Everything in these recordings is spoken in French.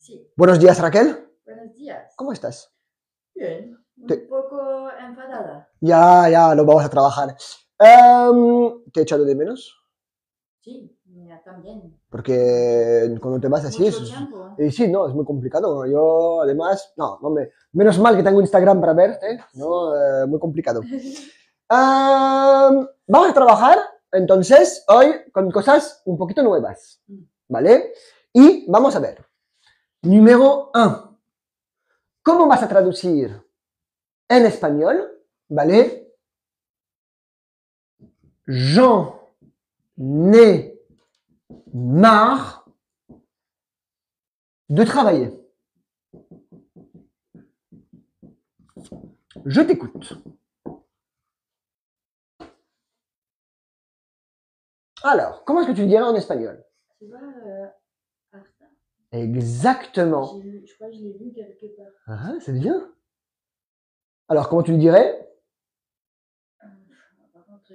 Sí. Buenos días, Raquel. Buenos días. ¿Cómo estás? Bien. Un Te- poco enfadada. Ya, lo vamos a trabajar. ¿Te he echado de menos? Sí, mira, también. Porque cuando te vas así Mucho tiempo. sí, no, es muy complicado. Yo, además, menos mal que tengo Instagram para verte, ¿no? Muy complicado. Vamos a trabajar, entonces, hoy con cosas un poquito nuevas, ¿vale? Y vamos a ver. Número 1. ¿Cómo vas a traducir en español? ¿Vale? J'en ai marre de travailler. Je t'écoute. Alors, comment est-ce que tu le dirais en espagnol? Tu vois, Arta. Exactement. Je crois que je l'ai vu quelque part. Ah, c'est bien. Alors, comment tu le dirais? Par contre,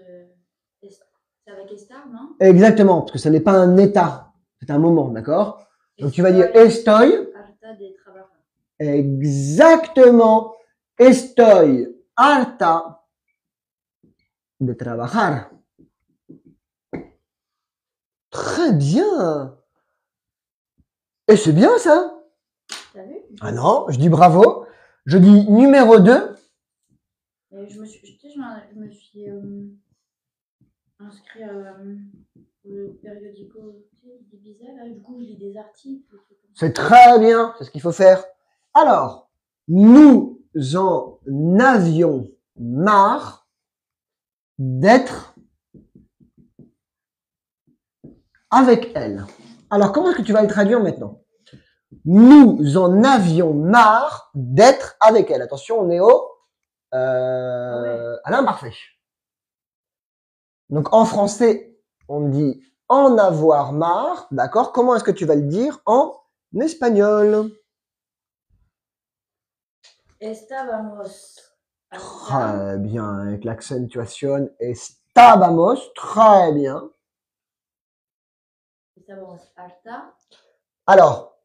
c'est avec Estar, non? Exactement, parce que ce n'est pas un état, c'est un moment, d'accord? Donc tu vas dire estoy. Harta de trabajar. Exactement. Estoy harta de trabajar. Très bien. Et c'est bien ça. T'as vu? Ah non, je dis bravo. Je dis numéro 2. Et je me suis inscrit au périodico d'Ibiza, là, du coup, je lis des articles. C'est très bien, c'est ce qu'il faut faire. Alors, nous en avions marre d'être avec elle. Alors, comment est-ce que tu vas le traduire maintenant? Nous en avions marre d'être avec elle. Attention, on est au à l'imparfait. Donc, en français, on dit en avoir marre, d'accord? Comment est-ce que tu vas le dire en espagnol? Estábamos. Très bien, avec l'accentuation estábamos, très bien. Estábamos harta. Alors,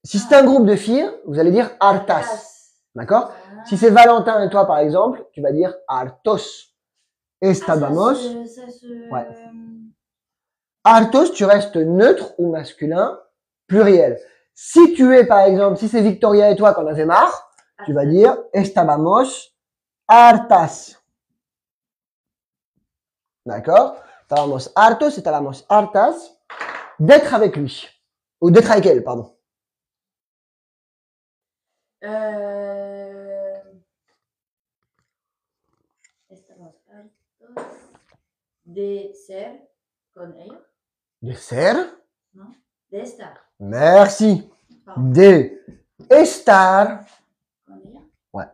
si c'est un groupe de filles, vous allez dire hartas, d'accord? Si c'est Valentin et toi, par exemple, tu vas dire hartos. Estábamos. Ouais. Hartos, tu restes neutre ou masculin, pluriel. Si tu es, par exemple, si c'est Victoria et toi qu'on avait marre, tu vas dire estábamos hartas. D'accord? Estábamos hartos, estábamos hartas d'être avec lui. Ou d'être avec elle, pardon. Estábamos hartos de ser con ella. De ser? Non? De estar. Merci. Pardon. De estar. Con ella. Ouais.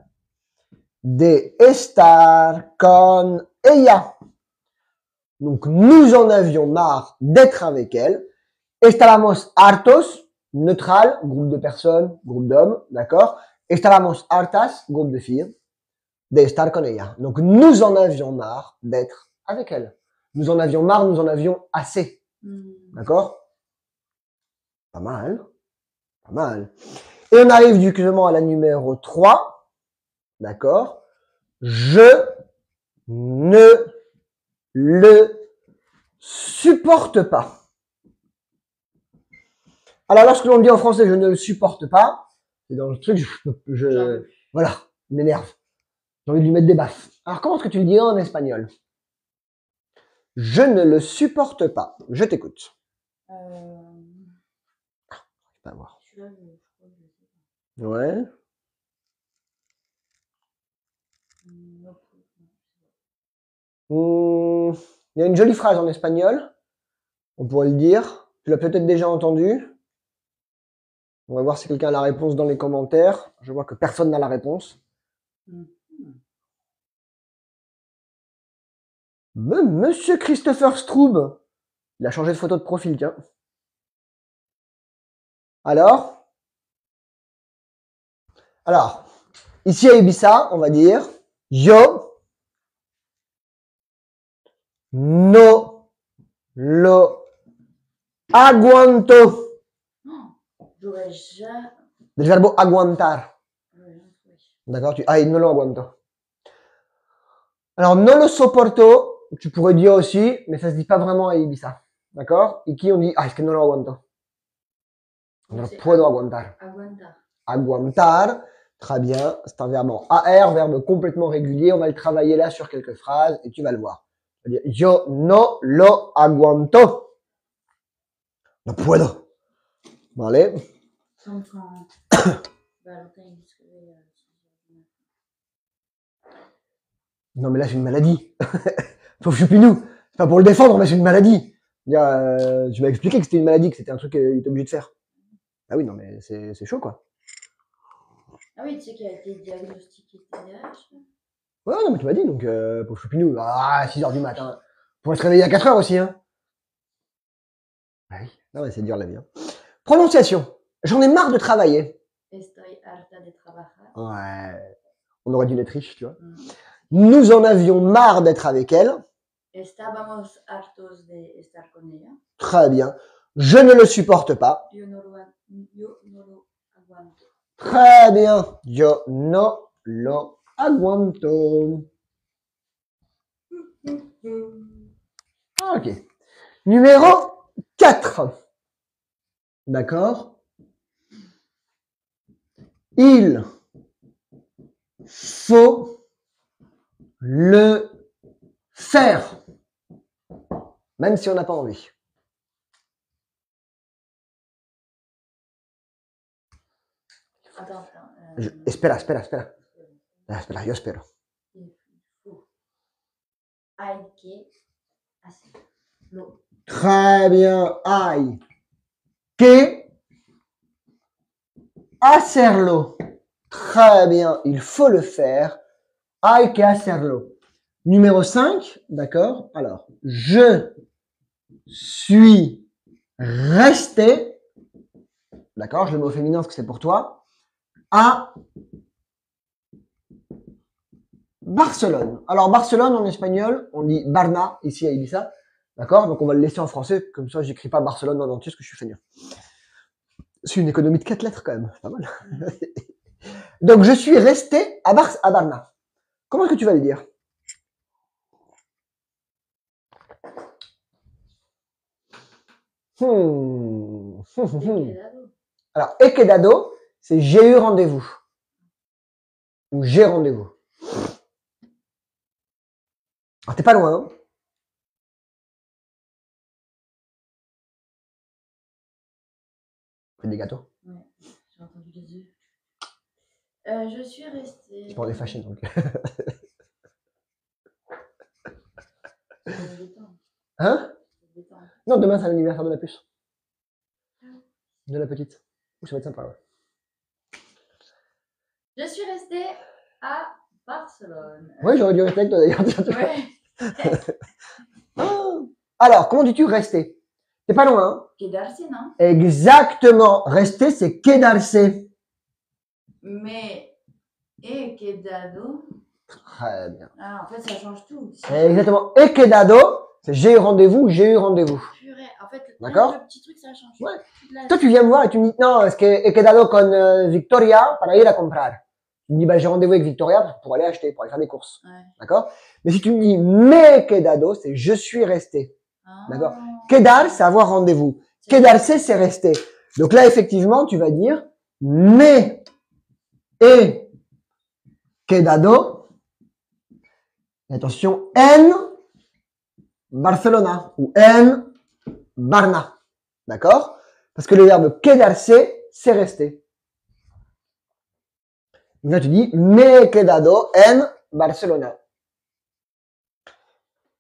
De estar con ella. Donc, nous en avions marre d'être avec elle. Estábamos hartos, neutral, groupe de personnes, groupe d'hommes, d'accord? Estábamos hartas, groupe de filles, de estar con ella. Donc, nous en avions marre d'être avec elle. Nous en avions marre, nous en avions assez. D'accord? Pas mal. Pas mal. Et on arrive justement à la numéro 3. D'accord? Je ne le supporte pas. Alors, lorsque l'on dit en français je ne le supporte pas, c'est dans le truc, voilà, il m'énerve. J'ai envie de lui mettre des baffes. Alors, comment est-ce que tu le dis en espagnol? Je ne le supporte pas. Je t'écoute. Je vais pas voir. Ouais. Il y a une jolie phrase en espagnol. On pourrait le dire. Tu l'as peut-être déjà entendu. On va voir si quelqu'un a la réponse dans les commentaires. Je vois que personne n'a la réponse. Monsieur Christopher Stroub. Il a changé de photo de profil, tiens. Alors, ici à Ibiza, on va dire yo no lo aguanto. J'aurais Ouais, ja... Del verbo aguantar. ouais, oui. D'accord? No lo aguanto. Alors, no lo soporto, tu pourrais dire aussi, mais ça se dit pas vraiment à Ibiza. D'accord? Et qui on dit, es que no lo aguanto. No Donc, lo c'est puedo aguantar. aguantar. Aguantar, très bien, c'est un verbe en AR, verbe complètement régulier. On va le travailler là sur quelques phrases et tu vas le voir. C'est-à-dire, yo no lo aguanto. No puedo. Vale? Comme quand Valentin il se réveille à 6 heures du matin. Non, mais là, c'est une maladie. Sauf Choupinou. C'est pas pour le défendre, mais c'est une maladie. Tu m'as expliqué que c'était une maladie, que c'était un truc qu'il était obligé de faire. Ah oui, non, mais c'est chaud, quoi. Ah oui, tu sais qu'il a été diagnostiqué TDAH. Ouais, non, mais tu m'as dit, donc, pour Choupinou, 6 heures du matin. Pour se réveiller à 4 heures aussi, hein. Ah oui. Non, mais c'est dur la vie, hein. Prononciation. J'en ai marre de travailler. Estoy harta de trabajar. Ouais. On aurait dû être riche, tu vois. Mm. Nous en avions marre d'être avec elle. Estábamos hartos de estar con ella. Très bien. Je ne le supporte pas. Yo no lo aguanto. Très bien. Yo no lo aguanto. Ok. Numéro 4. D'accord? Il faut le faire. Même si on n'a pas envie. Attends. Espera. Espera, yo espero. Il faut. Hay que hacerlo. Très bien. Hay que hacerlo. Très bien. Il faut le faire. Hay que hacerlo. Numéro 5. D'accord? Alors, je suis resté. D'accord? Je le mets au féminin parce que c'est pour toi. À Barcelone. Alors, Barcelone en espagnol, on dit Barna, ici à Ibiza. D'accord? Donc, on va le laisser en français. Comme ça, j'écris pas Barcelone en entier parce que je suis feignant. C'est une économie de 4 lettres quand même. Pas mal. Donc, je suis resté à Barna. Comment est-ce que tu vas le dire? Alors, he quedado, c'est j'ai eu rendez-vous. Ou j'ai rendez-vous. Alors, t'es pas loin, hein? Fais des gâteaux. Ouais, j'ai entendu les œufs. Je suis restée. C'est pour les fâcher, donc. Hein? Non, demain, c'est l'anniversaire de la puce. De la petite. Ça va être sympa, ouais. Je suis restée à Barcelone. Ouais, j'aurais dû rester avec toi d'ailleurs. Ouais. Alors, comment dis-tu rester? T'es pas loin, hein? Quedarse, non? Exactement. Rester, c'est quedarse. Mais he quedado. Très bien. Ah, en fait, ça change tout. Exactement. He quedado, c'est j'ai eu rendez-vous, j'ai eu rendez-vous. Purée. En fait, D'accord? le petit truc, ça change. Ouais. Toi, tu viens me voir et tu me dis, non, est-ce que he quedado con Victoria para ir a comprar? Tu me dis, bah, j'ai rendez-vous avec Victoria pour aller acheter, pour aller faire des courses. Ouais. D'accord? Mais si tu me dis, me he quedado, c'est je suis resté. Ah. D'accord? Quedar, c'est avoir rendez-vous. Quedarse, c'est rester. Donc là, effectivement, tu vas dire, me he quedado. Et attention, en Barcelona ou en Barna. D'accord? Parce que le verbe quedarse, c'est rester. Donc là, tu dis, me he quedado en Barcelona.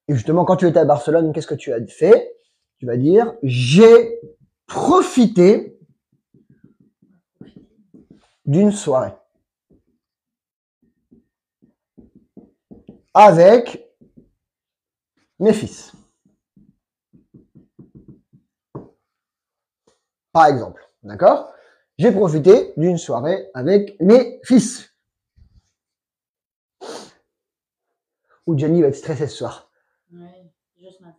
Et justement, quand tu étais à Barcelone, qu'est-ce que tu as fait? Tu vas dire, j'ai profité d'une soirée avec mes fils. Par exemple, d'accord? J'ai profité d'une soirée avec mes fils. Ou Gianni va être stressé ce soir. Ouais, juste ce matin.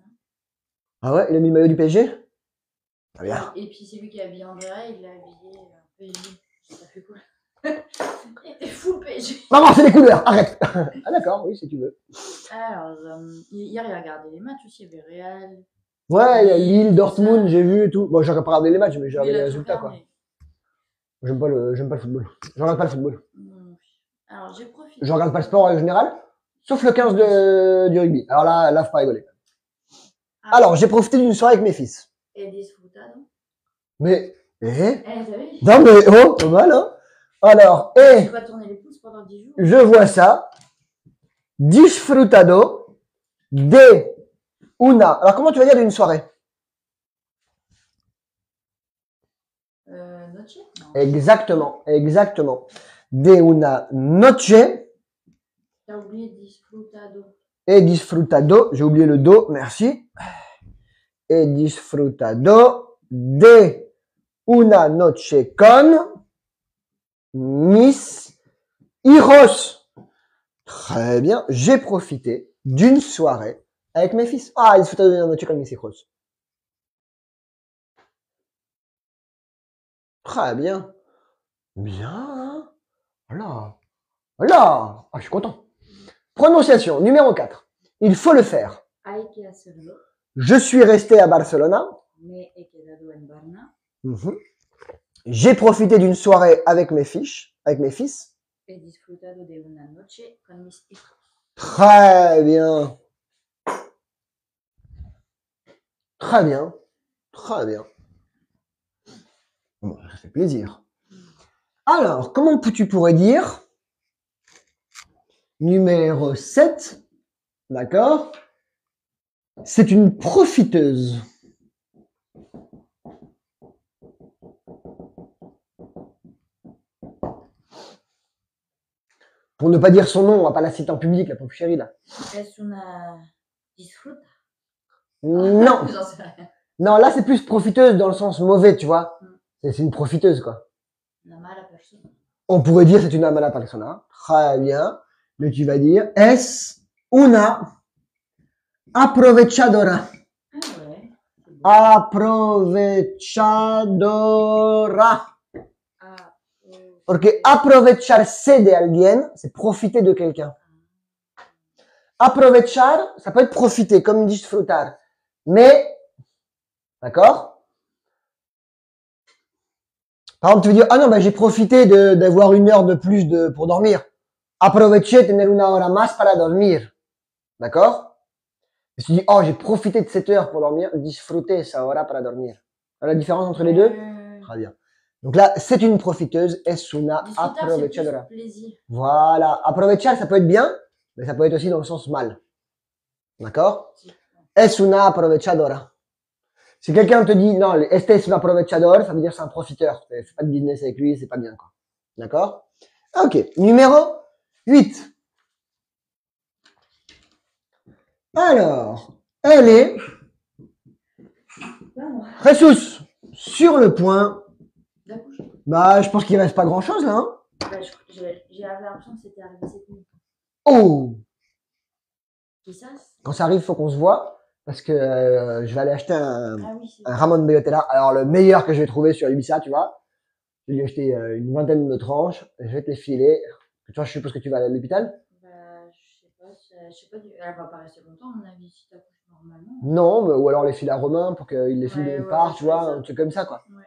Ah ouais, il a mis le maillot du PSG? Très bien. Et puis c'est lui qui a habillé Andrea, il l'a habillé PSG. J'ai pas fait quoi. Il était full PSG. Non, c'est les couleurs, arrête. Ah d'accord, oui, si tu veux. Alors, hier, il a regardé les matchs aussi, il y avait Real. Ouais, il y a Lille, tout Dortmund, ça. j'ai vu et tout. Bon, j'ai pas regardé les matchs, mais j'ai Lui, regardé il les a tout résultats, quoi. regardé. J'aime pas le football. Je regarde pas le football. Alors, j'ai profité. Je regarde pas le sport en général, sauf le 15 du rugby. Alors là, faut pas rigoler. Ah, Alors, j'ai profité d'une soirée avec mes fils. Et disfrutado. Mais, Eh, t'as vu? non mais, oh, pas mal, hein. Alors, Tu vas tourner les pouces pendant 10 jours. je vois ça. Disfrutado de una. Alors, comment tu vas dire d'une soirée? Noche? Non. Exactement, exactement. De una noche T'as oublié disfrutado. et disfrutado. J'ai oublié le do, merci. Et disfrutado de una noche con mis hijos. Très bien. J'ai profité d'une soirée avec mes fils. Ah, disfrutado de una noche con mis hijos. Très bien. Bien, hein? Voilà. Voilà. Ah, je suis content. Prononciation numéro 4. Il faut le faire. Hay que hacerlo. Je suis resté à Barcelona. Me he quedado en Varna. J'ai profité d'une soirée avec mes fils. He disfrutado de una noche con mis hijos. Très bien. Très bien. Très bien. Bon, ça fait plaisir. Alors, comment tu pourrais dire numéro 7, d'accord? C'est une profiteuse. Pour ne pas dire son nom, on va pas la citer en public, la pauvre chérie, là. Es una disfruta. Non. J'en sais rien. Non, là, c'est plus profiteuse dans le sens mauvais, tu vois. C'est une profiteuse, quoi. Una mala persona. On pourrait dire c'est une mala persona. Très bien. Mais tu vas dire es una aprovechadora. Ah ouais. Aprovechadora. Ah, Porque aprovecharse de alguien, c'est profiter de quelqu'un. Aprovechar, ça peut être profiter, comme disfrutar. Mais, d'accord? Par exemple, tu veux dire, ah non, bah, j'ai profité d'avoir une heure de plus pour dormir. Aproveché tener una hora más para dormir. D'accord? Et tu dis, oh, j'ai profité de cette heure pour dormir. Disfruter esa hora para dormir. La différence entre les deux? Très bien. Donc là, c'est une profiteuse. Es una aprovechadora. Voilà. Aprovechar, ça peut être bien, mais ça peut être aussi dans le sens mal. D'accord? Es una aprovechadora. Si quelqu'un te dit, non, este es un aprovechador, ça veut dire c'est un profiteur. C'est pas de business avec lui, c'est pas bien, quoi. D'accord? Ok. Numéro 8. Alors, elle est, Jesus, sur le point. Bah, je pense qu'il reste pas grand chose, là, hein. J'ai l'impression que c'était arrivé cette nuit. Oh! Quizás. Quand ça arrive, faut qu'on se voit. Parce que je vais aller acheter un Ramon Bellotella. Alors, le meilleur que je vais trouver sur Ibiza, tu vois. Je vais lui acheter une vingtaine de tranches. Je vais te les filer. Toi, je suppose que tu vas aller à l'hôpital? Bah, je sais pas, elle va pas rester longtemps, à mon avis, si t'accouches normalement. Non, mais, ou alors les filer à Romain pour qu'il les file de part, tu vois, un truc comme ça, quoi. Ouais.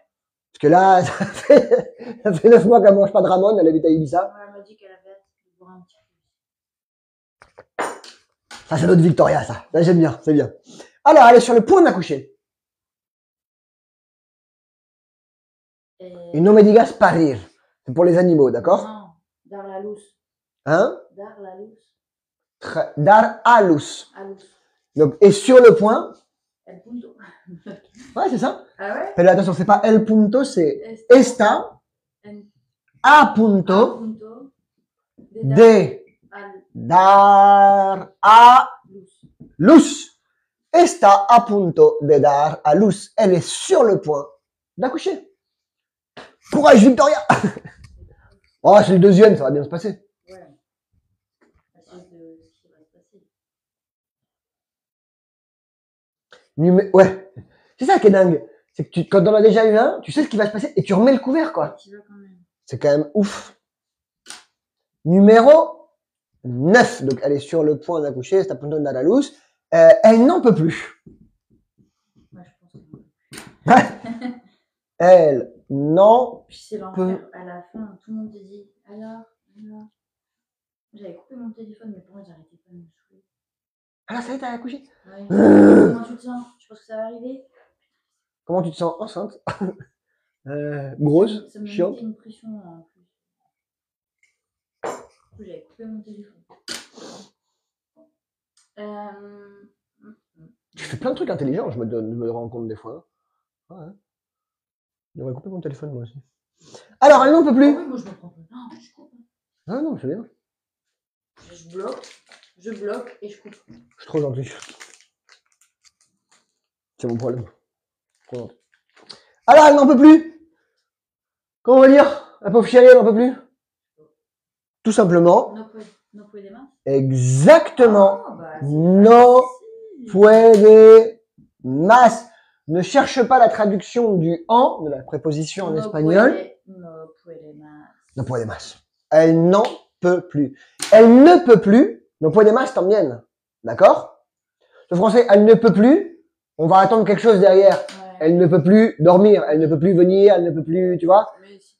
Parce que là, ça fait 9 mois qu'elle mange pas de Ramon, elle habite à Ibiza. Ouais, elle m'a dit qu'elle avait hâte de boire un petit peu. Ça, c'est notre Victoria, ça. Là, j'aime bien, c'est bien. Alors, elle est sur le point d'accoucher. Et non me digas parir. C'est pour les animaux, d'accord? Non, dar la luz. Hein? Dar la luz. Dar a luz. A luz. Donc, et sur le point. El punto. Ouais, c'est ça. Ah ouais? Mais attention, c'est pas el punto, c'est esta a punto de dar a luz. Está a punto de dar a luz. Elle est sur le point d'accoucher. Courage, Victoria! Oh, c'est le deuxième, ça va bien se passer. Ouais. C'est ce qui va se passer. Ouais. C'est ça qui est dingue. c'est que quand on a déjà eu un, tu sais ce qui va se passer et tu remets le couvert, quoi. Tu vas quand même. C'est quand même ouf. Numéro 9. Donc, elle est sur le point d'accoucher, c'est à punto de la luz. Elle n'en peut plus. Moi, je pense que Elle n'en puis c'est l'enfer. À la fin, tout le monde te dit alors. J'avais coupé mon téléphone, mais pour moi, j'arrêtais pas de me saouler. Ah là, ça y est, t'as accouché. Ouais. Comment tu te sens? Tu penses que ça va arriver? Comment tu te sens enceinte? Grosse, Ça me chiante. mettait une pression en plus. Du coup, j'avais coupé mon téléphone. Tu fais plein de trucs intelligents, je me rends compte des fois. Ouais. J'aurais coupé mon téléphone, moi aussi. Alors, elle n'en peut plus. Oui, moi, je me prends pas. Non, je coupe. Ah non, c'est bien. Je bloque et je coupe. Je suis trop gentil. C'est mon problème. Trop gentil. Alors, elle n'en peut plus. Comment on va dire? La pauvre chérie, elle n'en peut plus. Tout simplement. No puede más. Exactement. Ah, bah, No puede más. Ne cherche pas la traduction du en, de la préposition en espagnol. No puede más. No puede más. Elle n'en peut plus. Elle ne peut plus. No puede más también. D'accord? Le français, elle ne peut plus. On va attendre quelque chose derrière. Ouais. Elle ne peut plus dormir. Elle ne peut plus venir. Elle ne peut plus, tu vois? Mais si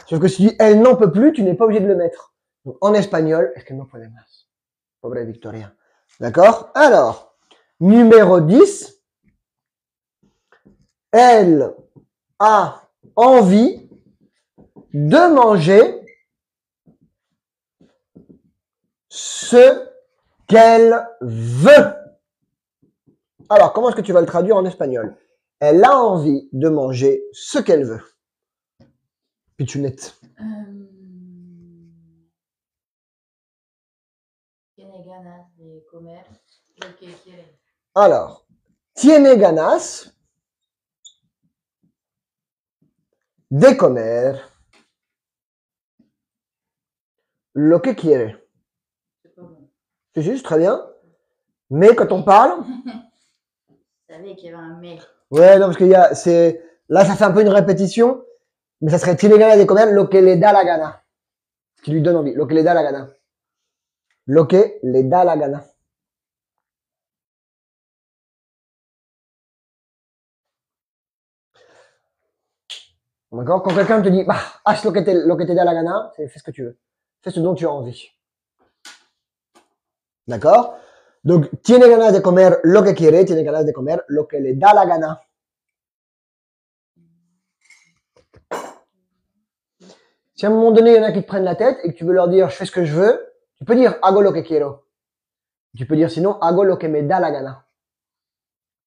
Sauf que si tu dis elle n'en peut plus, tu n'es pas obligé de le mettre. Donc, en espagnol, est-ce que no puede más? Pobre Victoria. D'accord? Alors, numéro 10. Elle a envie de manger ce qu'elle veut. Alors, comment est-ce que tu vas le traduire en espagnol? Elle a envie de manger ce qu'elle veut. Pichounette. Tiene ganas de comer lo que quiere. Alors, tiene ganas de comer lo que quiere. C'est pas bon. C'est juste, très bien. Mais quand on parle, Je savais qu'il y avait un mais. ouais, non, parce qu'il y a, là, ça fait un peu une répétition, mais ça serait tiene ganas de comer lo que le da la gana. Ce qui lui donne envie. Lo que le da la gana. Lo que le da la gana. D'accord? Quand quelqu'un te dit, bah, haz lo que te da la gana, c'est fais ce que tu veux. Fais ce dont tu as envie. D'accord? Donc, tiene ganas de comer lo que quiere, tiene ganas de comer lo que le da la gana. Si à un moment donné, il y en a qui te prennent la tête et que tu veux leur dire, je fais ce que je veux, tu peux dire, hago lo que quiero. Tu peux dire sinon, hago lo que me da la gana.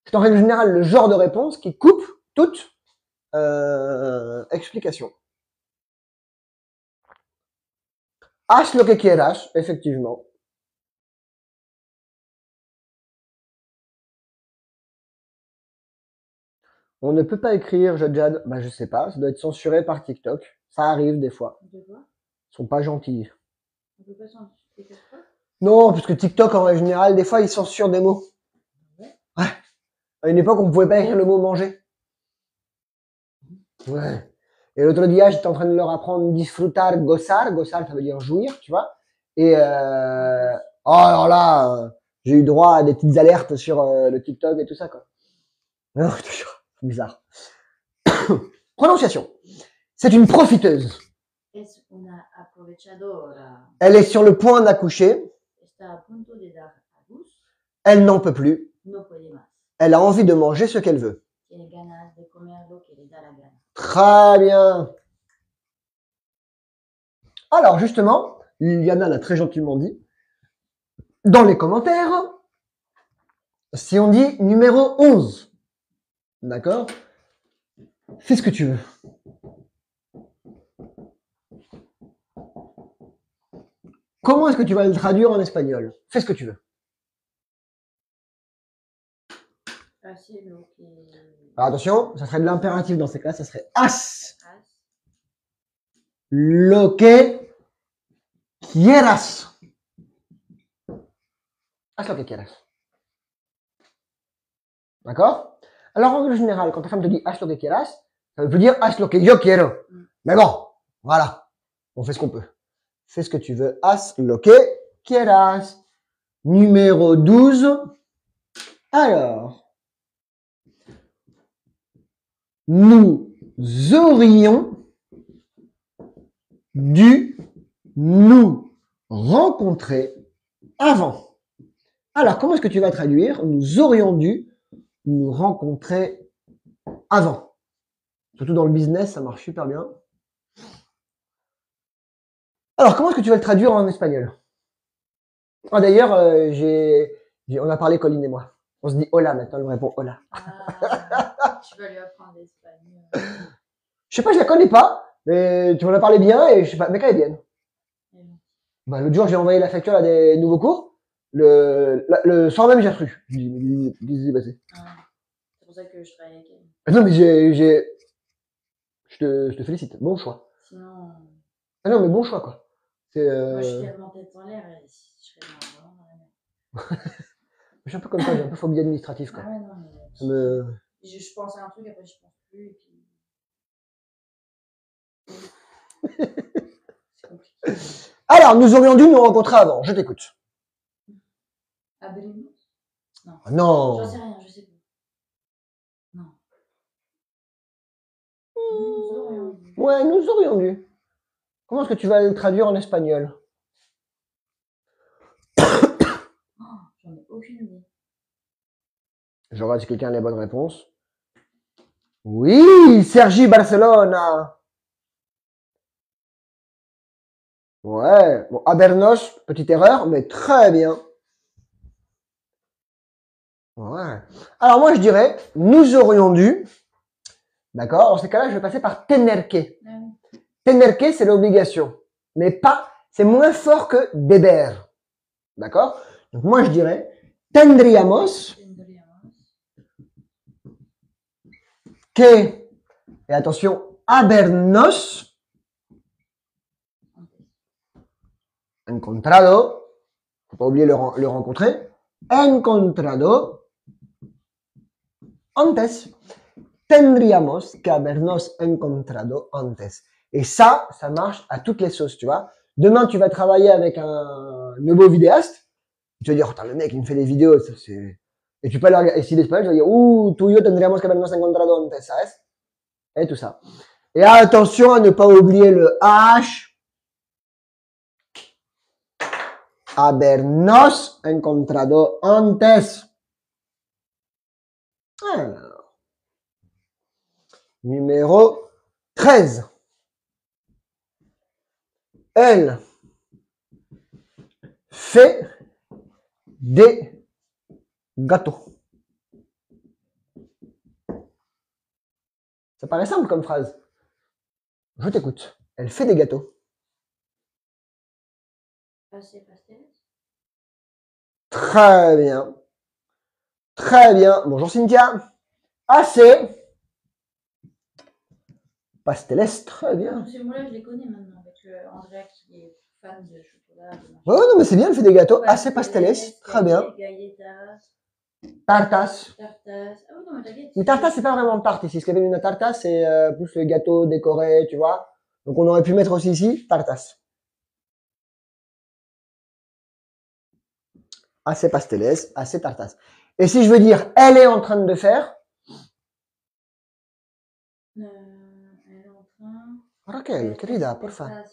C'est en règle générale le genre de réponse qui coupe toute explication. Haz lo que quieras, effectivement. On ne peut pas écrire Jadjad, bah je sais pas, ça doit être censuré par TikTok. Ça arrive des fois. On peut pas? Ils sont pas gentils. On peut pas s'en quelque chose? Non, parce que TikTok en règle générale, des fois ils censurent des mots. Ouais. Ouais. À une époque, on pouvait pas écrire le mot manger. Ouais. Et l'autre dia, j'étais en train de leur apprendre disfrutar, gozar. Gozar, ça veut dire jouir, tu vois. Et oh, alors là, j'ai eu droit à des petites alertes sur le TikTok et tout ça, quoi. Non, je te jure, c'est bizarre. Prononciation. C'est une profiteuse. Es una aprovechadora. Elle est sur le point d'accoucher. Está a punto de dar a luz. Elle n'en peut plus. No puede más. Elle a envie de manger ce qu'elle veut. Tiene ganas de comer lo que le da la gana. Très bien. Alors, justement, Liliana l'a très gentiment dit. Dans les commentaires, si on dit numéro 11, d'accord? Fais ce que tu veux. Comment est-ce que tu vas le traduire en espagnol? Fais ce que tu veux. Hace lo que... Alors attention, ça serait de l'impératif dans ces cas, ça serait haz Haz lo que quieras. Haz lo que quieras. D'accord? Alors, en règle générale, quand ta femme te dit haz lo que quieras, ça veut plus dire haz lo que yo quiero. Mais bon, voilà. On fait ce qu'on peut. Fais ce que tu veux. Haz lo que quieras. Numéro 12. Alors, nous aurions dû nous rencontrer avant. Alors, comment est-ce que tu vas traduire? Nous aurions dû nous rencontrer avant. Surtout dans le business, ça marche super bien. Alors, comment est-ce que tu vas le traduire en espagnol? Ah, d'ailleurs, on a parlé, Colline et moi. On se dit hola maintenant, elle me répond hola. Ah, tu vas lui apprendre l'espagnol. Je sais pas, je la connais pas, mais tu m'en as parlé bien et je sais pas, mais qu'elle est bien. Bah, l'autre jour, j'ai envoyé la facture à des nouveaux cours. Le soir même, j'ai reçu. Je dis, mais qu'est-ce qui s'est passé? Ah, c'est pour ça que je travaille avec elle. Non, mais je te félicite. Bon choix. Sinon, Ah non, mais bon choix, quoi. C'est, moi je suis tellement tête en l'air, je serais vraiment dans la merde. je suis un peu comme ça, j'ai un peu phobie administrative, quoi. Ah ouais, non, mais Ça me... je pense à un truc, après je pense plus, et puis. C'est compliqué. Alors, nous aurions dû nous rencontrer avant. Je t'écoute. À Belém? Non. Ah non. J'en sais rien, je sais pas. Non. Nous aurions dû. Ouais, nous aurions dû. Comment est-ce que tu vas le traduire en espagnol? Oh, j'en ai aucune idée. Je regarde si quelqu'un a les bonnes réponses. Oui, Sergi Barcelona. Ouais. Bon, Abernos, petite erreur, mais très bien. Ouais. Alors moi, je dirais, nous aurions dû. D'accord? Dans ces cas-là, je vais passer par tener que. Ah oui. Tener que, c'est l'obligation. Mais pas, c'est moins fort que deber. D'accord? Donc moi, je dirais, tendríamos que, et attention, habernos encontrado, faut pas oublier le rencontrer, encontrado antes. Tendríamos que habernos encontrado antes. Et ça marche à toutes les sauces, tu vois. Demain, tu vas travailler avec un nouveau vidéaste. Tu vas dire, oh, le mec, il me fait des vidéos, ça, c'est... Et tu peux aller regarder, et si l'espagnol, tu vas dire, tú y yo tendríamos que habernos encontrado antes, ¿sabes? Et tout ça. Et attention à ne pas oublier le H. Habernos encontrado antes. Alors. Numéro 13. Elle fait des gâteaux. Ça paraît simple comme phrase. Je t'écoute. Elle fait des gâteaux. Très bien. Très bien. Bonjour Cynthia. Assez. Pasteles, très bien. Tous ces mots-là, je les connais maintenant, avec Andrea qui est fan de chocolat. Ouais, non, mais c'est bien, elle fait des gâteaux. Assez pasteles, très bien. Galletas. Tartas. Tartas. Ah oui, non, mais t'inquiète. Mais tartas, c'est pas vraiment tarte ici. Ce qu'elle appelle une tarta, c'est plus le gâteau décoré, tu vois. Donc on aurait pu mettre aussi ici, tartas. Assez pasteles, assez tartas. Et si je veux dire, elle est en train de faire. Elle est en train. Raquel, querida, porfa.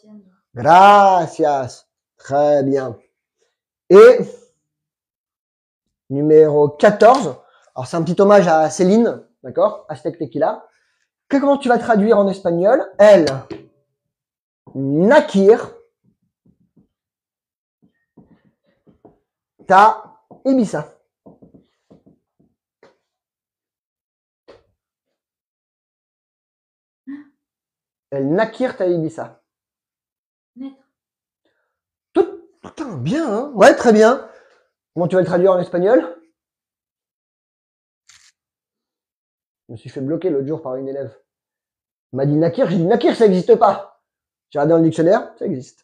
Gracias. Très bien. Et numéro 14. Alors, c'est un petit hommage à Céline, d'accord? Aztec Tequila. Comment tu vas traduire en espagnol? Elle, Nakir, ta Ibiza. Elle Nakir ta Ibiza. Tout, putain, bien, hein? Ouais, très bien. Comment tu vas le traduire en espagnol? Je me suis fait bloquer l'autre jour par une élève. Elle m'a dit Nakir, j'ai dit Nakir, ça n'existe pas. J'ai regardé dans le dictionnaire, ça existe.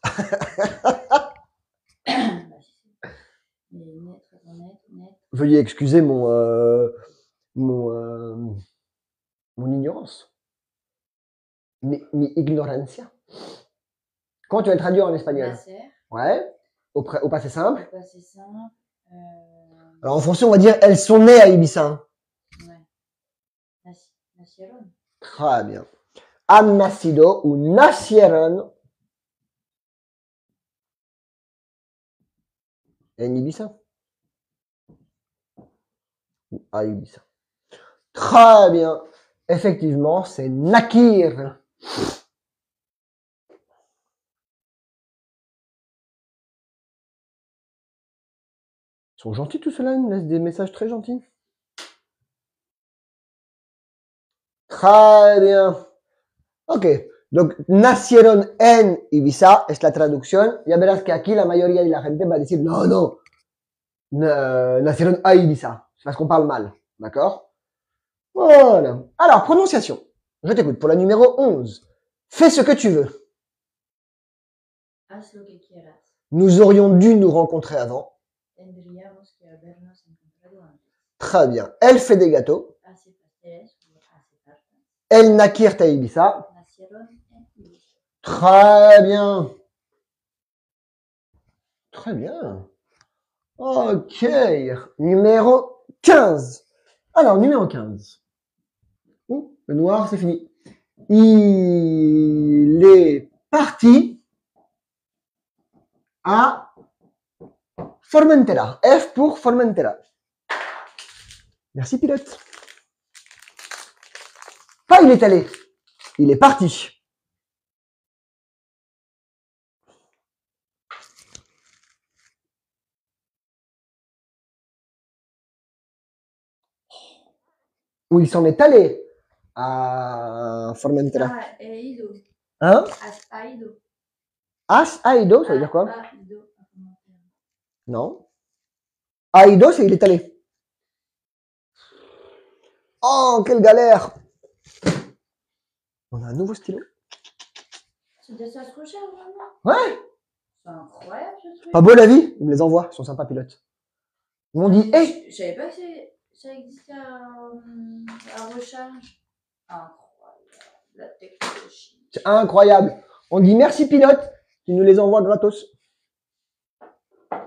Veuillez excuser mon mon ignorance. Mi ignorancia. Comment tu vas le traduire en espagnol? Nacer. Ouais. Au passé simple. Au passé simple. Alors en français, on va dire elles sont nées à Ibiza. Ouais. Nacieron. Très bien. Han nacido ou nacieron en Ibiza. Ou à Ibiza. Très bien. Effectivement, c'est nakir. Ils sont gentils tous ceux-là, ils me laissent des messages très gentils. Très bien. Ok. Donc, nacieron en Ibiza es la traducción. Ya verás que aquí la mayoría de la gente va a decir no, no. Nacieron a Ibiza. C'est parce qu'on parle mal. D'accord? Voilà. Alors, prononciation. Je t'écoute pour la numéro 11. Fais ce que tu veux. Haz lo que quieras. Nous aurions dû nous rencontrer avant. Tendríamos que habernos encontrado antes. Très bien. Elle fait des gâteaux. Hace pasteles o hace tartas. Elle naquirent à Ibiza. Nacieron en Ibiza. Très bien. Très bien. Ok. Numéro 15. Alors, numéro 15. Oh, le noir, c'est fini. Il est parti à Formentera. F pour Formentera. Merci, pilote. Pas il est allé. Il est parti. Ou il s'en est allé à Formentera. Ah, he ido. Hein? Ha ido. Has ido, ça veut dire quoi? Ha ido a Formentera. Non. Aido, c'est il est allé. Oh, quelle galère! On a un nouveau stylo. C'était ça ce qu'on cherche vraiment? Ouais! C'est incroyable ce truc. Pas beau la vie? Ils me les envoient, ils sont sympas pilotes. Ils m'ont dit, hé! Je savais pas que ça existait à recharge. Incroyable. La technologie. C'est incroyable. On dit merci pilote qui nous les envoie gratos.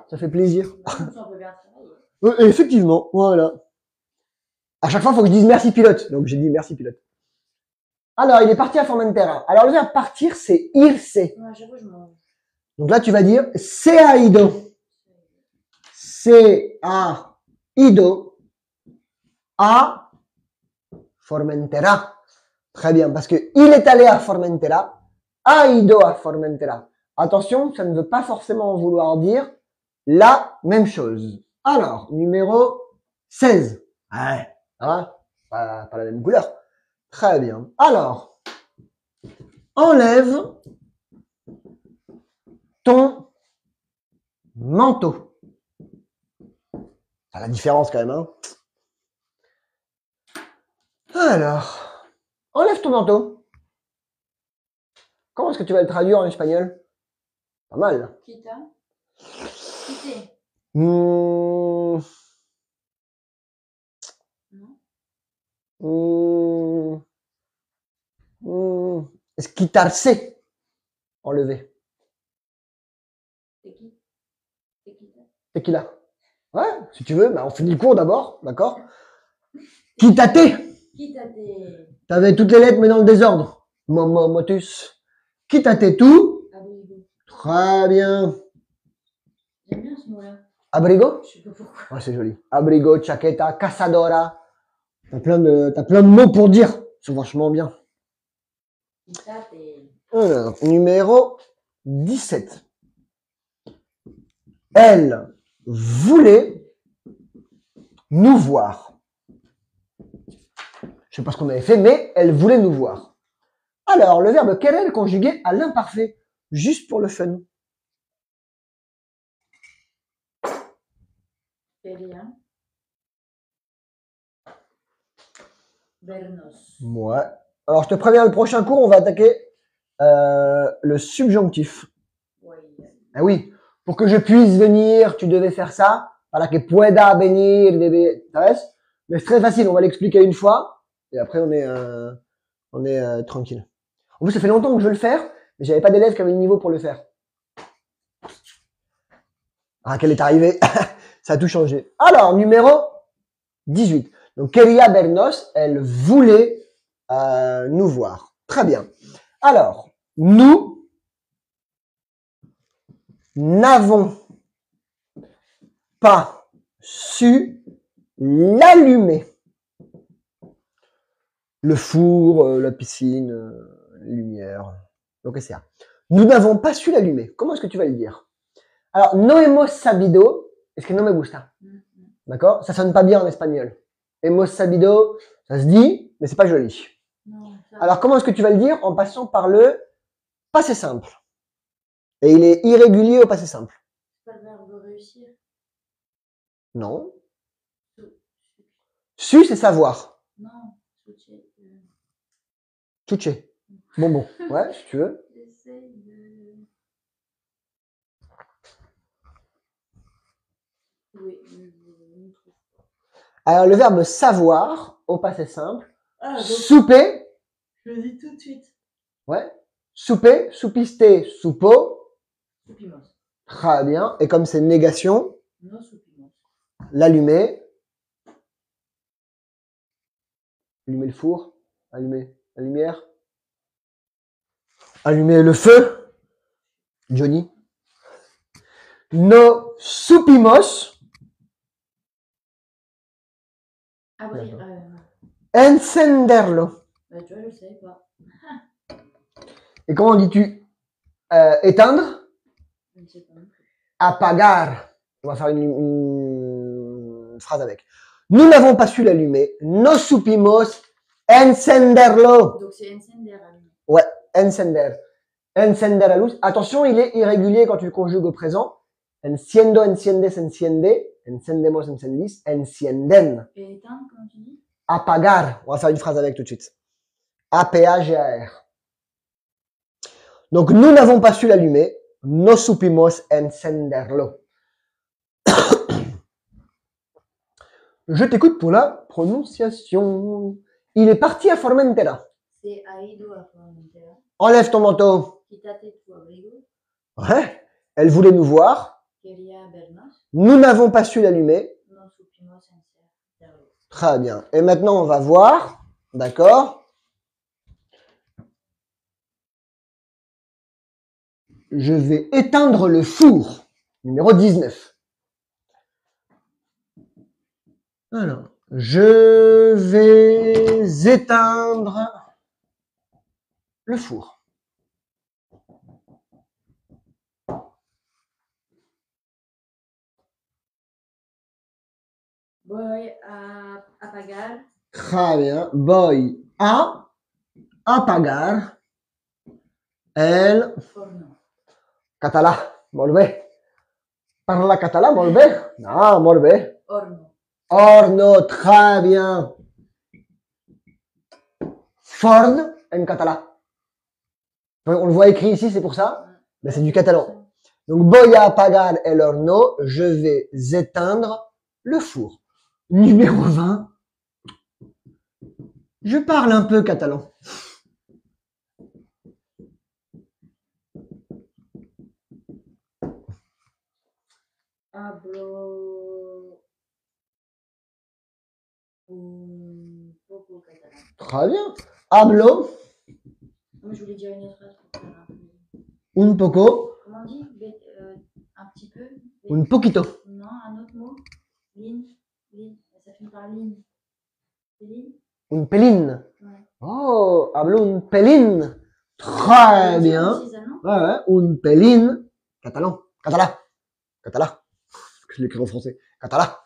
Ça fait plaisir. On peut bien travailler. Effectivement, voilà. À chaque fois, il faut que je dise merci pilote. Donc j'ai dit merci pilote. Alors, il est parti à Formentera. Alors, le verbe partir, c'est irse. Ouais, à chaque fois, je m'en... Donc là, tu vas dire se ha ido. Se ha ido a Formentera. Très bien, parce que il est allé à Formentera, ha ido a Formentera. Attention, ça ne veut pas forcément vouloir dire la même chose. Alors, numéro 16. Ouais, hein, pas la même couleur. Très bien. Alors, enlève ton manteau. C'est la différence quand même, hein. Alors, enlève ton manteau. Comment est-ce que tu vas le traduire en espagnol? Pas mal. Quita. Quitter. Mmh. Non. Est-ce quitarse? Enlever. C'est qui? C'est qui ça? Tequila. Ouais, si tu veux, bah on finit le cours d'abord, d'accord? Quítate. Quítate. T'avais toutes les lettres mais dans le désordre. Motus. Quítate tout. Abrigo. Très bien. J'aime bien ce mot-là. Abrigo? Je sais pas pourquoi. Ah, c'est joli. Abrigo, chaqueta, cazadora. T'as plein de mots pour dire. C'est vachement bien. Quítate. Alors, numéro 17. Elle voulait nous voir. Je sais pas ce qu'on avait fait, mais elle voulait nous voir. Alors, le verbe querer conjugué à l'imparfait, juste pour le fun. Quería vernos. Ouais. Alors, je te préviens, le prochain cours, on va attaquer le subjonctif. Oui. Ah oui, pour que je puisse venir, tu devais faire ça. Para que pueda venir, ¿sabes? Mais c'est très facile, on va l'expliquer une fois, et après on est tranquille. En plus, ça fait longtemps que je veux le faire, mais j'avais pas d'élèves qui avaient le niveau pour le faire. Raquel est arrivée, ça a tout changé. Alors, numéro 18. Donc, Quería vernos, elle voulait nous voir. Très bien. Alors, nous n'avons pas su l'allumer. Le four, la piscine, les lumières, donc c'est ça. Nous n'avons pas su l'allumer. Comment est-ce que tu vas le dire? Alors, no hemos sabido, es que no me gusta. D'accord? Ça sonne pas bien en espagnol. Hemos sabido, ça se dit, mais c'est pas joli. Non, ça... Alors, comment est-ce que tu vas le dire? En passant par le passé simple. Et il est irrégulier au passé simple. C'est pas le verbe réussir. Non. Su, c'est savoir. Non, Touché. Bonbon. Ouais, si tu veux. J'essaye de... Oui, Alors, le verbe savoir, au passé simple. Ah, donc, souper. je le dis tout de suite. Ouais. Souper, soupiste, soupo. Soupimos. Très bien. Et comme c'est négation, No soupimos. l'allumer. Allumer le four. Allumer la lumière. Allumer le feu. Johnny. No supimos. Abrir. Encenderlo. Bah, tu vois, je savais pas. Et comment dis-tu éteindre? Je ne sais pas non plus. Apagar. On va faire une phrase avec. Nous n'avons pas su l'allumer. No supimos encenderlo. Donc c'est encender. Ouais, encender. Encender la luz. Attention, il est irrégulier quand tu le conjugues au présent. Enciendo, enciendes, enciende. Encendemos, encendis. Encienden. Et éteindre, comment tu dis? Apagar. On va faire une phrase avec tout de suite. A-P-A-G-A-R. Donc, nous n'avons pas su l'allumer. No supimos encenderlo. Je t'écoute pour la prononciation. Il est parti à Formentera. C'est ha ido a Formentera. Enlève ton manteau. Quítate tu abrigo. Ouais. Elle voulait nous voir. Quería vernos. Nous n'avons pas su l'allumer. No supimos encenderlo. Très bien. Et maintenant, on va voir. D'accord? Je vais éteindre le four. Numéro 19. Alors, je vais éteindre le four. Voy a apagar. Très bien. Voy a apagar el Forno. català. Molt bé. Parla català, molt bé. Ah, molt bé. Horno. Horno, très bien. Forn en català. On le voit écrit ici, c'est pour ça. Mais c'est du catalan. Donc, voy a apagar el horno. Je vais éteindre le four. Numéro 20. Je parle un peu catalan. Hablo un poco catalan. Très bien. Hablo Non, mais je voulais dire une autre phrase pour faire un peu. un poco, Comment on dit? Un petit peu. un poquito. Non, un autre mot. Lin. Ça finit par lin. C'est lin? Un pelín. Ouais. Oh, hablo un pelín. Très bien. Aussi, ça, non? Ouais, ouais, un pelín. Catalan. Català. Català. Je l'écris en français. Català.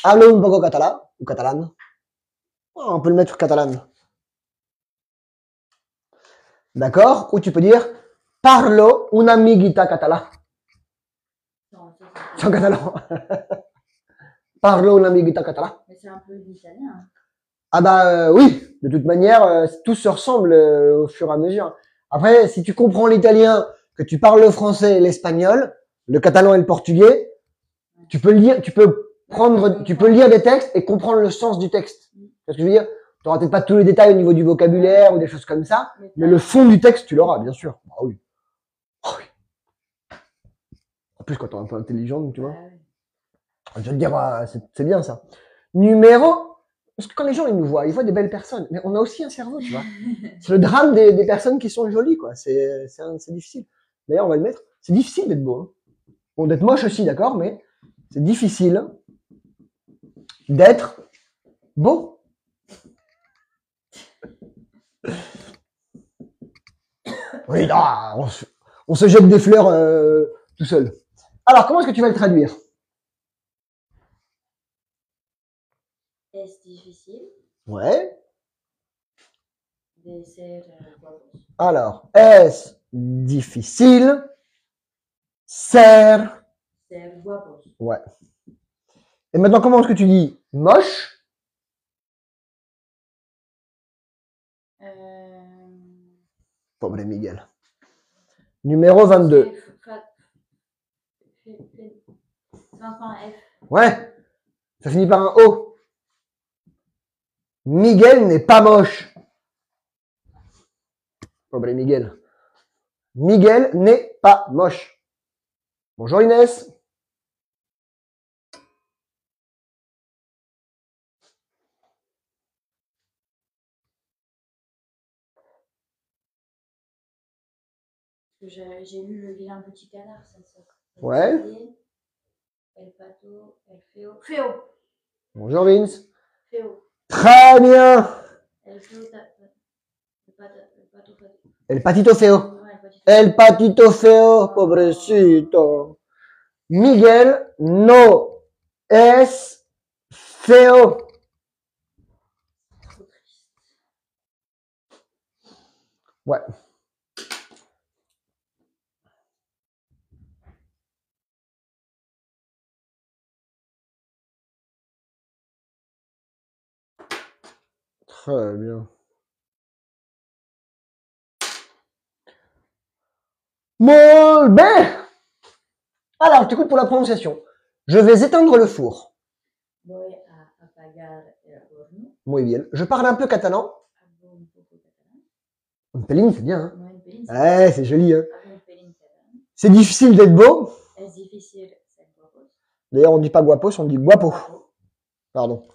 Hablo un poco català. Ou catalane. Oh, on peut le mettre catalane. D'accord? Ou tu peux dire parlo una amiguita català. Non, ça, C'est en catalan. Parlo una amiguita català. mais c'est un peu l'italien. Hein. Ah bah oui, de toute manière, tout se ressemble au fur et à mesure. Après, si tu comprends l'italien, que tu parles le français et l'espagnol, le catalan et le portugais, tu peux le lire, tu peux tu peux lire des textes et comprendre le sens du texte. Tu vois ce que je veux dire? Tu n'auras peut-être pas tous les détails au niveau du vocabulaire ou des choses comme ça, mais le fond du texte, tu l'auras, bien sûr. Ah oui. Oh oui. En plus, quand tu es un peu intelligent, tu vois. Je veux te dire, c'est bien ça. Numéro, parce que quand les gens ils nous voient des belles personnes, mais on a aussi un cerveau, tu vois. C'est le drame des personnes qui sont jolies, quoi. C'est difficile. D'ailleurs, on va le mettre. C'est difficile d'être beau. Hein. Bon, d'être moche aussi, d'accord, mais c'est difficile d'être beau. Oui, non, on se jette des fleurs tout seul. Alors, comment est-ce que tu vas le traduire? Est-ce difficile Ouais. de ser guapos? Alors, est-ce difficile ser Guapos. Ouais. Et maintenant, comment est-ce que tu dis moche? Pauvre Miguel. Numéro 22. Ouais. Ça finit par un O. Miguel n'est pas moche. Pauvre Miguel. Miguel n'est pas moche. Bonjour Inès. J'ai lu Le vilain petit canard, ça. Ouais. El pato, el feo. Feo. Bonjour Vince. Feo. Très bien. El feo, El patito feo. Ouais, El patito feo, pobrecito. Miguel no es feo. Ouais. Très bien. Molt bé. Alors, je t'écoute pour la prononciation. Je vais éteindre le four. Voy a apagar el horno. Muy bien. Je parle un peu catalan. Un pelín, c'est bien. Hein? Ouais, c'est joli. Hein? C'est difficile d'être beau. D'ailleurs, on dit pas guapos, on dit guapo. Pardon.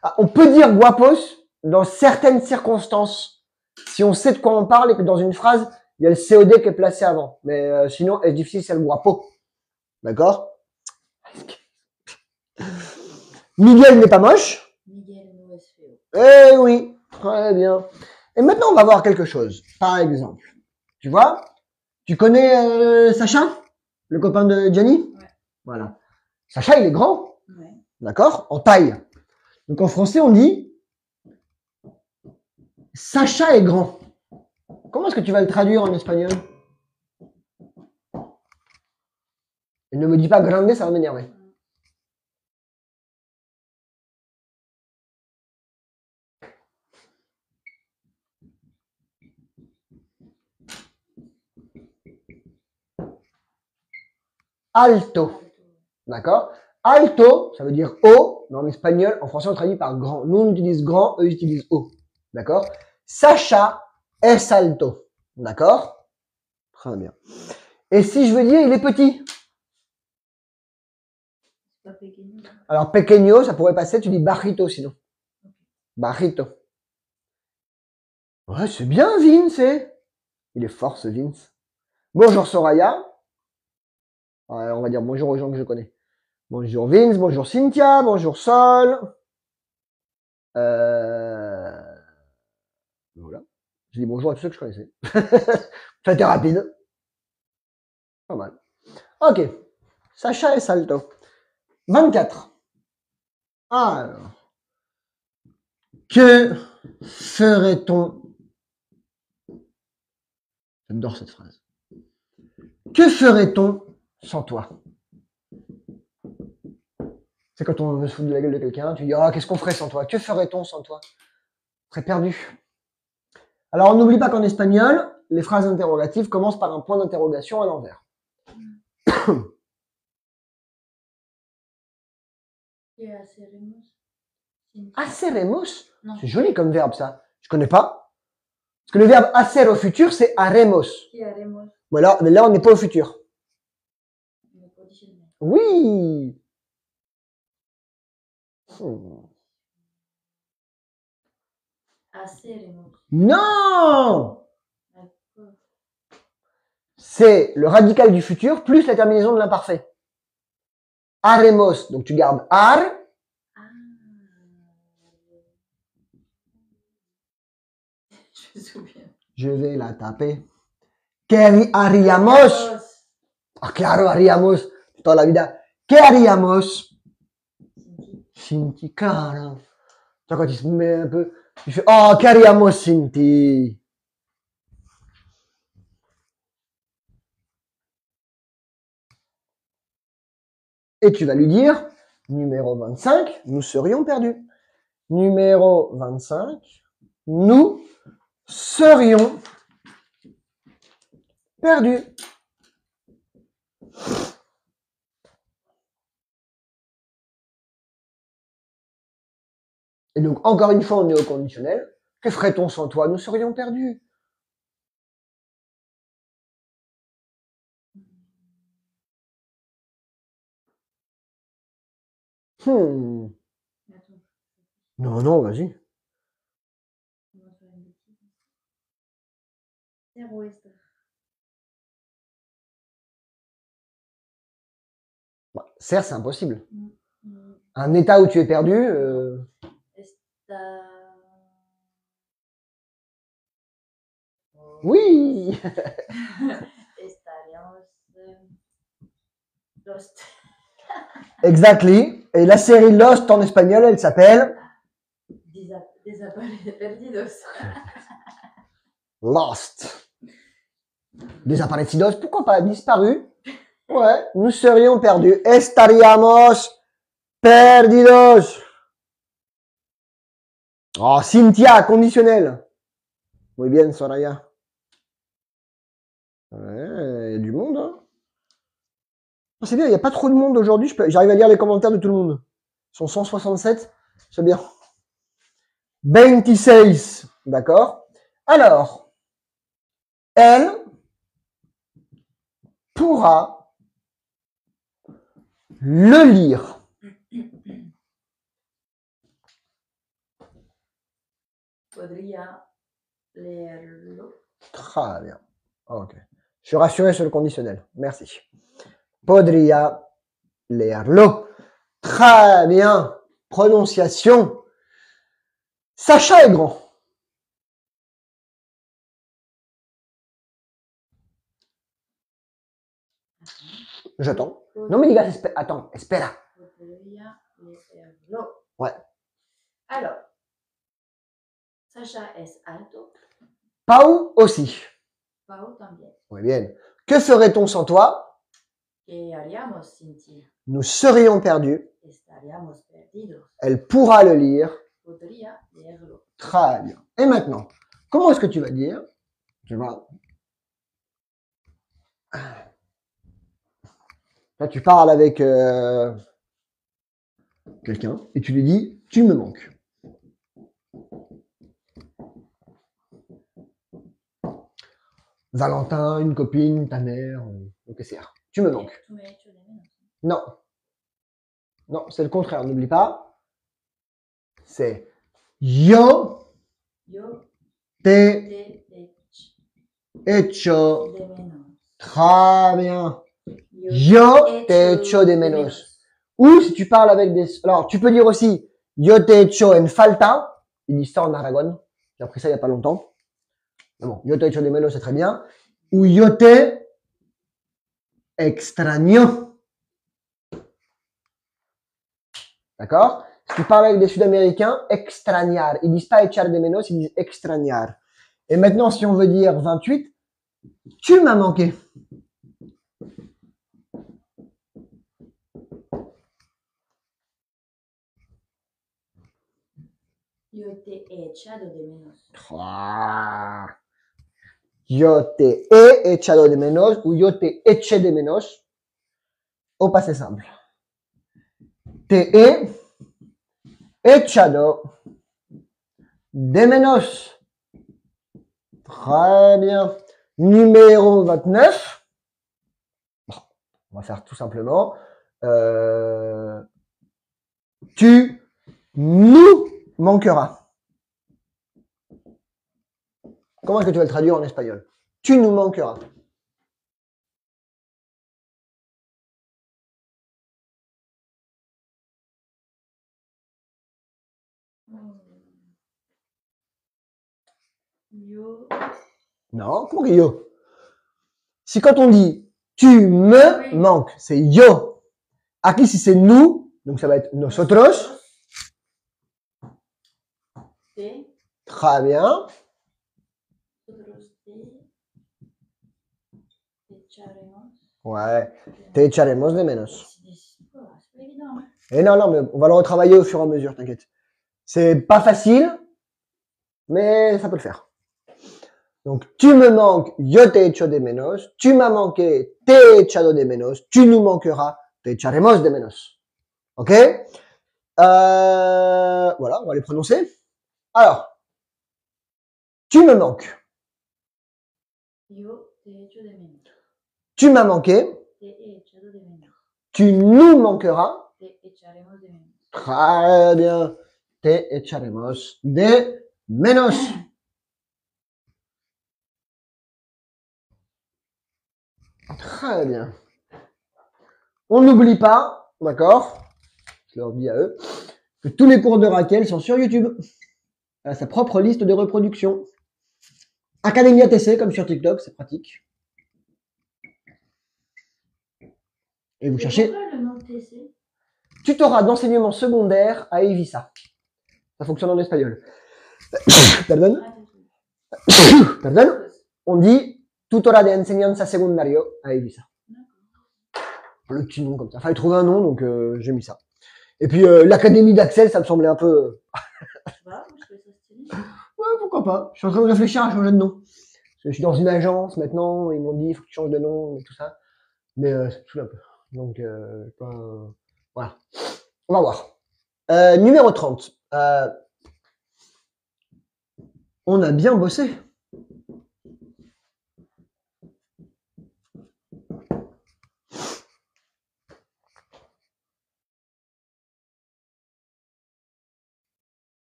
Ah, on peut dire guapos dans certaines circonstances. Si on sait de quoi on parle et que dans une phrase, il y a le COD qui est placé avant. Mais sinon, c'est difficile, c'est le guapo. D'accord? Miguel n'est pas moche. Miguel no es feo. Eh oui, très bien. Et maintenant, on va voir quelque chose. Par exemple, tu vois, tu connais Sacha, le copain de Gianni? Ouais. Voilà. Sacha, il est grand. Ouais. D'accord? En taille. Donc en français, on dit Sacha est grand. Comment est-ce que tu vas le traduire en espagnol? Et ne me dis pas grande, ça va m'énerver. Alto. D'accord? Alto, ça veut dire haut, mais en espagnol, en français, on traduit par grand. Nous, on utilise grand, eux, ils utilisent haut. D'accord? Sacha es alto. D'accord? Très bien. Et si je veux dire, il est petit? Pas pequeño. Alors, pequeño, ça pourrait passer, tu dis bajito sinon. Bajito. Ouais, c'est bien, Vince, il est fort, ce Vince. Bonjour, Soraya. Ouais, on va dire bonjour aux gens que je connais. Bonjour Vince, bonjour Cynthia, bonjour Sol. Voilà. Je dis bonjour à tous ceux que je connaissais. Ça a été rapide. Pas mal. Ok. Sacha et Salto. 24. Alors. Que ferait-on? J'adore cette phrase. Que ferait-on sans toi? C'est quand on veut se foutre de la gueule de quelqu'un, tu dis, ah, qu'est-ce qu'on ferait sans toi? Que ferait-on sans toi? On serait perdu. Alors, on n'oublie pas qu'en espagnol, les phrases interrogatives commencent par un point d'interrogation à l'envers. ¿Qué haremos? Haceremos. Non. C'est joli comme verbe, ça. Je connais pas. Parce que le verbe hacer au futur, c'est haremos. ¿Qué haremos? Voilà, mais là, on n'est pas au futur. On est conditionnel. Oui. Haremos. Non! D'accord. C'est le radical du futur plus la terminaison de l'imparfait. Haremos. Donc, tu gardes har. Ah. Je me souviens. Je vais la taper. ¿Qué haríamos? Ah, claro, haríamos. Toda la vida. ¿Qué haríamos? Cinti, claro. Tu vois, quand il se met un peu, il fait, oh, ¿qué haríamos, Cinti? Et tu vas lui dire, numéro 25, nous serions perdus. Numéro 25, nous serions perdus. Et donc, encore une fois, on est au conditionnel. Que ferait-on sans toi? Nous serions perdus. Attends. Non, non, vas-y. On va faire une bêtise. Ser o estar. Bah, certes, c'est impossible. Mm. Un état où tu es perdu, Estar. oui. Estaríamos lost. Exactly. Et la série Lost en espagnol, elle s'appelle Perdidos. Lost. Desaparecidos, pourquoi pas? Disparu. Ouais, nous serions perdus. Estaríamos perdidos. Oh, Cynthia, conditionnel. Muy bien, Soraya. Ouais, il y a du monde, hein. Oh, c'est bien, il n'y a pas trop de monde aujourd'hui. J'arrive à lire les commentaires de tout le monde. Ils sont 167. C'est bien. 26. D'accord. Alors, elle pourra le lire. Podría leerlo. Très bien. Ok. Je suis rassuré sur le conditionnel. Merci. Podría leerlo. Très bien. Prononciation. Sacha est grand. J'attends. Non, mais les gars, attends, espera. Podría leerlo. Ouais. Alors, Sacha es alto. Pau aussi. Pau también. Muy bien. Que ferait-on sans toi? ¿Qué haríamos sin ti? Nous serions perdus. Estaríamos perdidos. Elle pourra le lire. Podría leerlo. Très bien. Et maintenant, comment est-ce que tu vas dire? Tu vois. Là, tu parles avec quelqu'un et tu lui dis, tu me manques. Valentin, une copine, ta mère, ou que c'est. Tu me manques. Tu me has hecho de menos. Non. Non, c'est le contraire, n'oublie pas. C'est yo Yo te te hecho. de menos. Très bien. Yo te hecho de menos. Ou si tu parles avec des... Alors, tu peux dire aussi yo te hecho en falta. Ils disent ça en Aragon. J'ai appris ça il y a pas longtemps. Mais bon, yo te hecho de menos, c'est très bien. Ou yo te extraño. D'accord? Si tu parles avec des Sud-Américains, extrañar. Ils disent pas echar de menos, ils disent extrañar. Et maintenant, si on veut dire 28, tu m'as manqué. Yo te he echado de menos. Yo te he echado de menos ou yo te eché de menos au passé simple. Te he echado de menos. Très bien. Numéro 29. Bon, on va faire tout simplement. Tu nous manqueras. Comment est-ce que tu vas le traduire en espagnol? Tu nous manqueras. Yo. Non, comment que yo? Si quand on dit tu me manques, c'est yo. Aquí si c'est nous, donc ça va être nosotros. Te. Très bien. Nosotros te echaremos. Ouais. Te echaremos de menos. C'est pas évident. Hein. Et non, mais on va le retravailler au fur et à mesure, t'inquiète. C'est pas facile, mais ça peut le faire. Donc, tu me manques, yo te echo de menos. Tu m'as manqué, te he echado de menos. Tu nous manqueras, te echaremos de menos. Ok? Voilà, on va les prononcer. Alors, tu me manques. Yo te echo de menos. Tu m'as manqué. Te he echado de menos. Tu nous manqueras. Te echaremos de menos. Très bien. Te echaremos de menos. Très bien. On n'oublie pas, d'accord, je leur dis à eux, que tous les cours de Raquel sont sur YouTube. Elle a sa propre liste de reproduction. Academia TC, comme sur TikTok, c'est pratique. Et vous cherchez Pourquoi le nom TC? tutorat d'enseignement secondaire à Eivissa. Ça fonctionne en espagnol. Pardon? Pardon? On dit tutora de enseñanza secundario à Eivissa. Le petit nom comme ça. Fallait trouver un nom, donc j'ai mis ça. Et puis l'académie d'Axel, ça me semblait un peu. Moi, je trouvais ça stylé. Ouais, pourquoi pas. Je suis en train de réfléchir à changer de nom. Parce que je suis dans une agence maintenant, ils m'ont dit il faut que tu changes de nom et tout ça. Mais ça me saoule un peu. Donc voilà. On va voir. Numéro 30. On a bien bossé.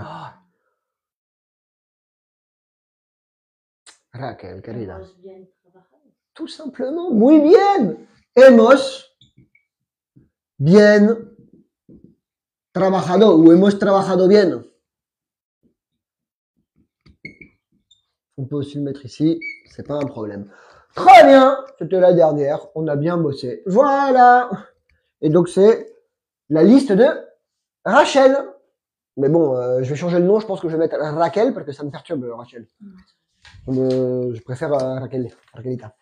Ah. Raquel, querida. Hemos bien trabajado. Tout simplement, muy bien. Hemos bien trabajado ou hemos trabajado bien. On peut aussi le mettre ici, c'est pas un problème. Très bien, c'était la dernière, on a bien bossé. Voilà. Et donc c'est la liste de Rachel. Mais bon, je vais changer le nom, je pense que je vais mettre Raquel parce que ça me perturbe Rachel. Je préfère Raquel, Raquelita.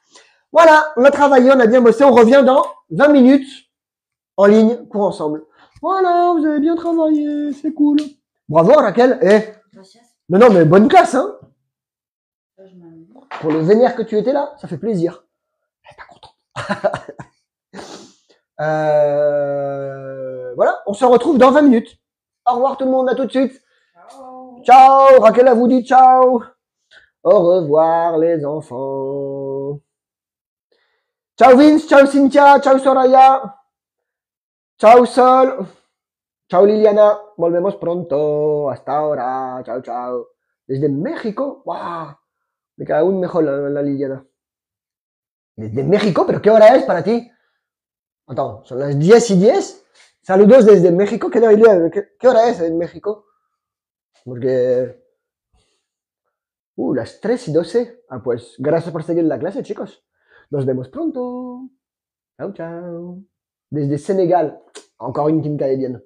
Voilà, on a travaillé, on a bien bossé, on revient dans 20 minutes en ligne, cours ensemble. Voilà, vous avez bien travaillé, c'est cool. Bravo Raquel, et Gracias. non, mais bonne classe, hein. Je m'amuse. Pour le vénère que tu étais là, ça fait plaisir. Elle est pas contente. Voilà, on se retrouve dans 20 minutes. Au revoir tout le monde, à tout de suite. Ciao. Ciao, Raquel a vous dit ciao. Au revoir les enfants. Ciao Vince, ciao Cynthia, ciao Soraya. Ciao Sol. Ciao Liliana, volvemos pronto. Hasta ahora. Ciao, ciao. Desde México. ¡Wow! Me cae aún mejor la Liliana. Desde México, pero ¿qué hora es para ti? Attends, son las 10:10. Saludos desde México. ¿Qué hora es en México? Porque... las 3:12. Ah, pues gracias por seguir la clase, chicos. Nos vemos pronto. Ciao, ciao. Desde Sénégal. Encore une team canadienne.